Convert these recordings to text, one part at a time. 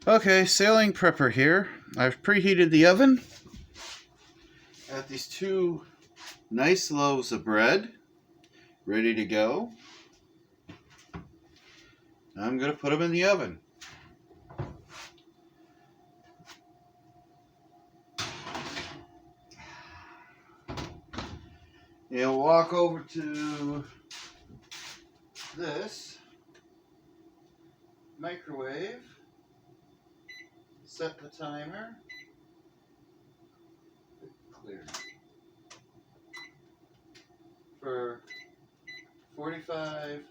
Okay, sailing prepper here. I've preheated the oven. I have these two nice loaves of bread ready to go. I'm going to put them in the oven. You'll walk over to this microwave, set the timer, clear, for 45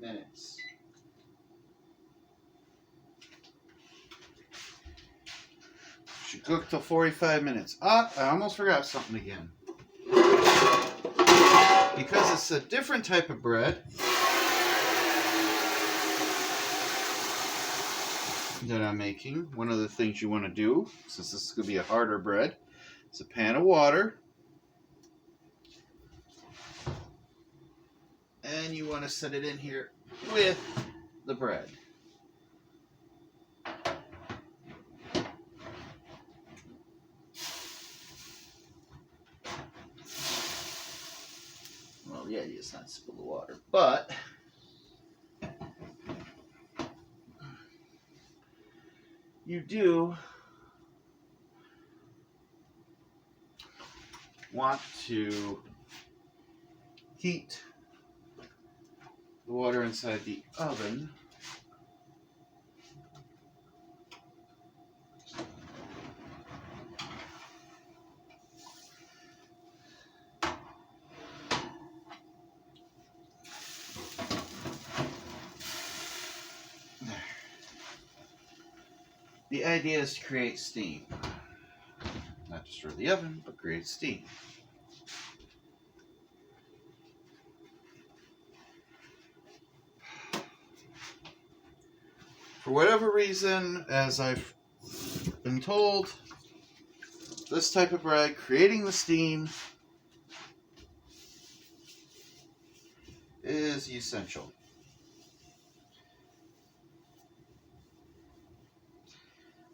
minutes. Should cook till 45 minutes. I almost forgot something again. Because it's a different type of bread that I'm making, one of the things you want to do, since this is going to be a harder bread, is a pan of water. And you want to set it in here with the bread. Well, the idea is not to spill the water, but you do want to heat the water inside the oven there. The idea is to create steam. Not destroy the oven, but create steam. For whatever reason, as I've been told, this type of bread, creating the steam, is essential.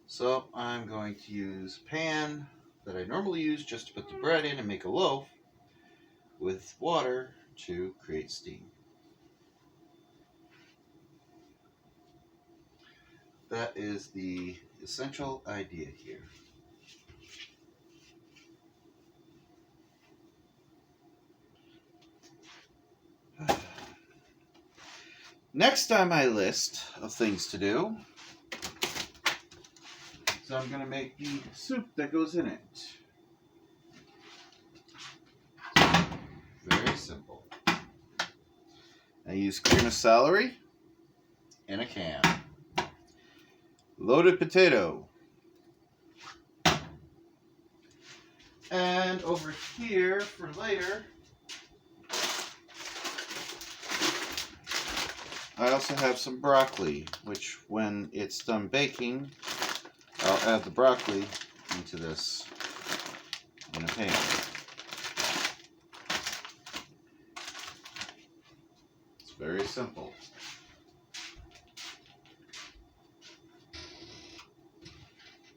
So I'm going to use a pan that I normally use just to put the bread in and make a loaf with water to create steam. That is the essential idea here. Next on my list of things to do, so I'm going to make the soup that goes in it. Very simple. I use cream of celery in a can. Loaded potato. And over here for later, I also have some broccoli, which when it's done baking, I'll add the broccoli into this in a pan. It's very simple.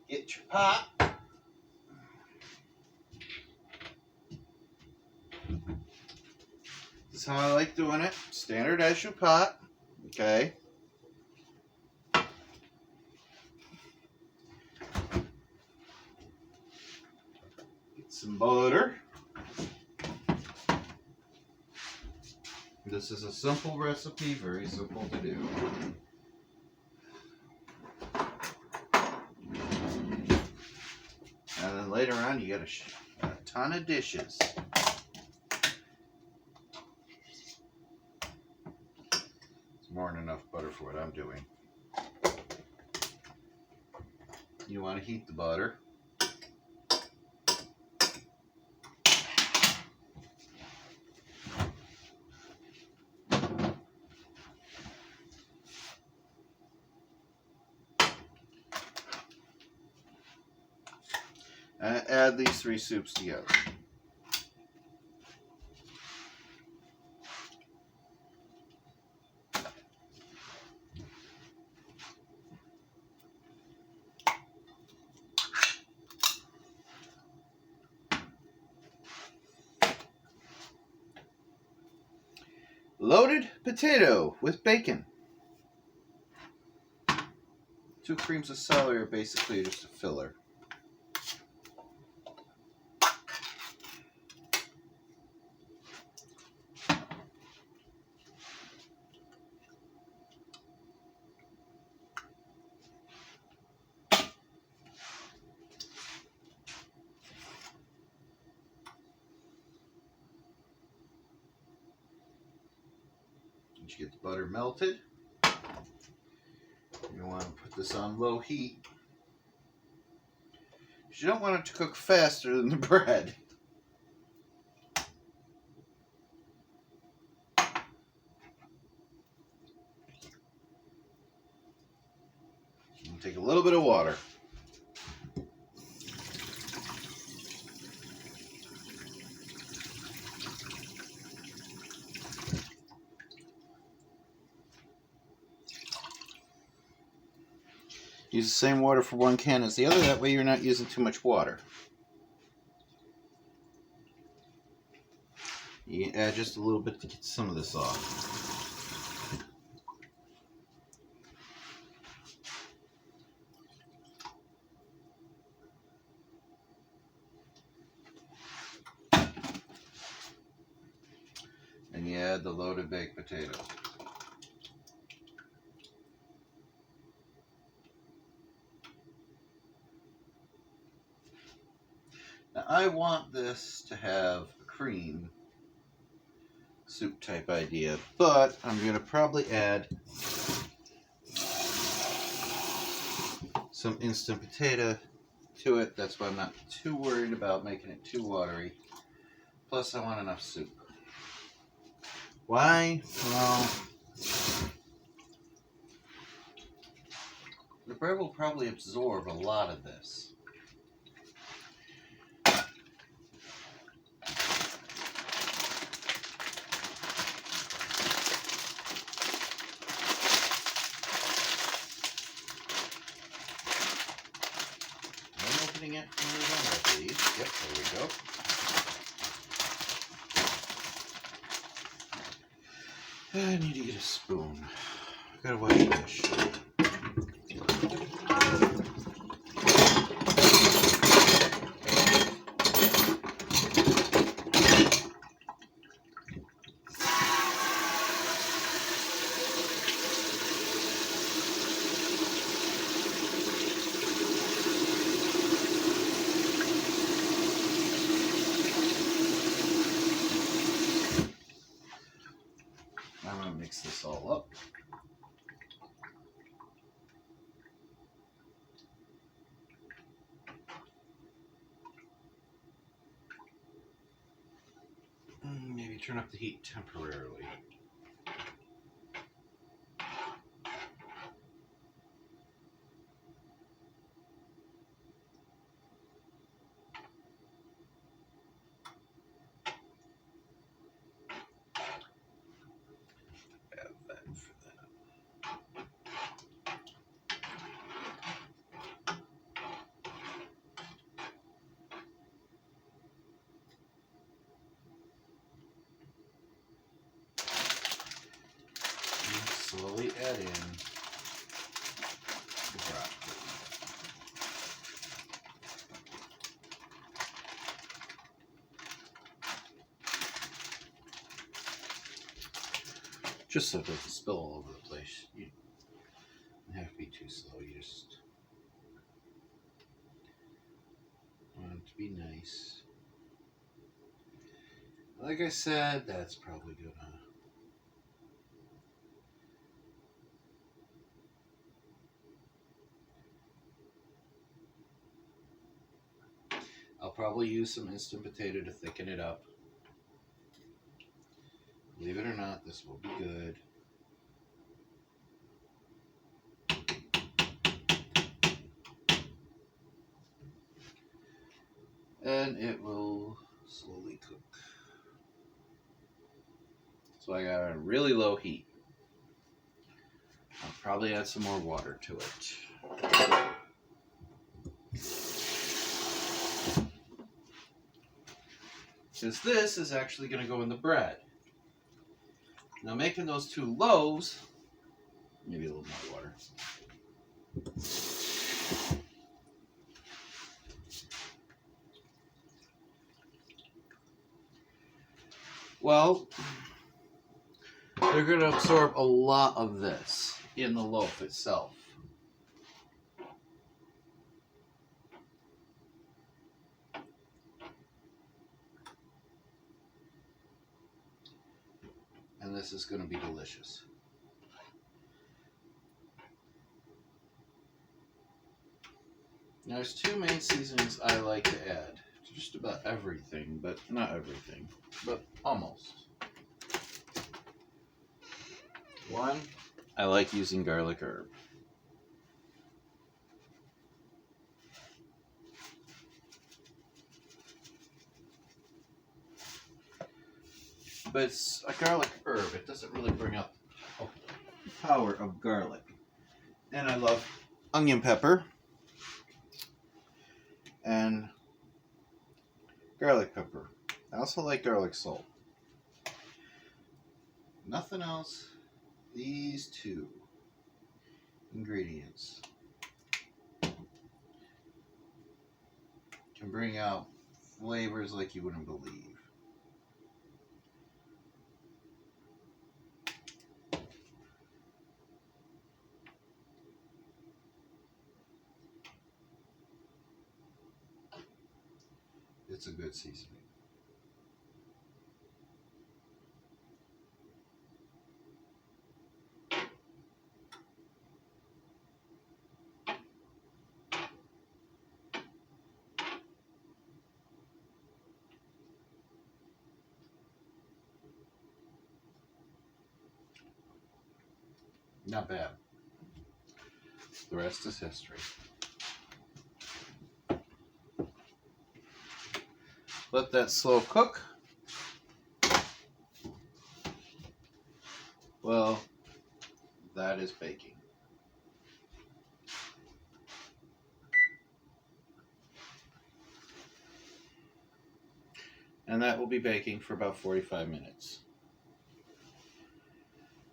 Get your pot. This is how I like doing it. Standard as your pot. Okay. Get some butter. This is a simple recipe, very simple to do. And then later on, you got a ton of dishes. It's more than enough butter for what I'm doing. You want to heat the butter. And add these three soups together. Loaded potato with bacon. 2 creams of celery are basically just a filler. Once you get the butter melted, you want to put this on low heat. You don't want it to cook faster than the bread. And take a little bit of water. Use the same water for 1 can as the other, that way you're not using too much water. You add just a little bit to get some of this off. And you add the loaded baked potatoes. Now I want this to have a cream soup type idea, but I'm going to probably add some instant potato to it. That's why I'm not too worried about making it too watery. Plus I want enough soup. Why? Well, the bread will probably absorb a lot of this. I'm opening it from the end, I believe. Yep, there we go. I need to get a spoon. I gotta wash this shit. I'm gonna mix this all up. Maybe turn up the heat temporarily. Have that for that. And slowly add in the broccoli. Just so it doesn't spill all over the place. You don't have to be too slow. You just want it to be nice. Like I said, that's probably gonna... I'll probably use some instant potato to thicken it up. Believe it or not, this will be good. And it will slowly cook. So I got a really low heat. I'll probably add some more water to it. Because this is actually going to go in the bread. Now making those 2 loaves, maybe a little more water. Well, they're going to absorb a lot of this in the loaf itself. And this is going to be delicious. Now, there's 2 main seasonings I like to add to just about everything, but not everything, but almost. One, I like using garlic herb. But it's a garlic herb. It doesn't really bring out the power of garlic. And I love onion pepper and garlic pepper. I also like garlic salt. Nothing else. These 2 ingredients can bring out flavors like you wouldn't believe. It's a good seasoning. Not bad. The rest is history. Let that slow cook. Well, that is baking. And that will be baking for about 45 minutes.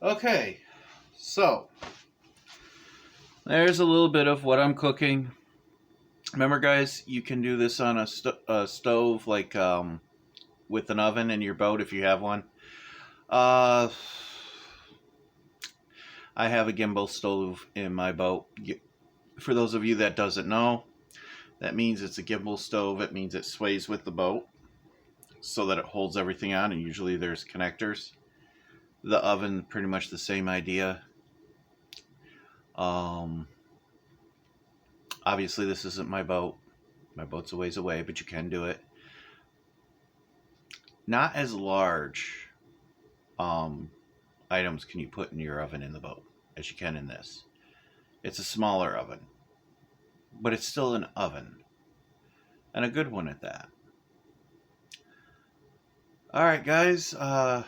Okay, so there's a little bit of what I'm cooking. Remember, guys, you can do this on a stove, like with an oven in your boat if you have one. I have a gimbal stove in my boat. For those of you that doesn't know, that means it's a gimbal stove. It means it sways with the boat so that it holds everything on, and usually there's connectors. The oven, pretty much the same idea. Obviously, this isn't my boat. My boat's a ways away, but you can do it. Not as large items can you put in your oven in the boat as you can in this. It's a smaller oven, but it's still an oven, and a good one at that. All right, guys,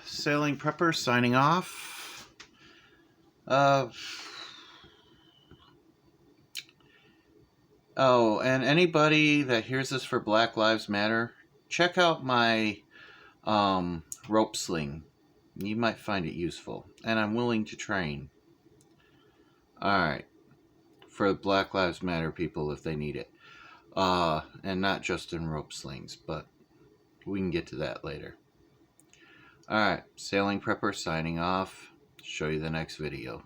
Sailing Prepper signing off. Oh, and anybody that hears this for Black Lives Matter, check out my rope sling. You might find it useful, and I'm willing to train. All right, for Black Lives Matter people if they need it, and not just in rope slings, but we can get to that later. All right, Sailing Prepper signing off. Show you the next video.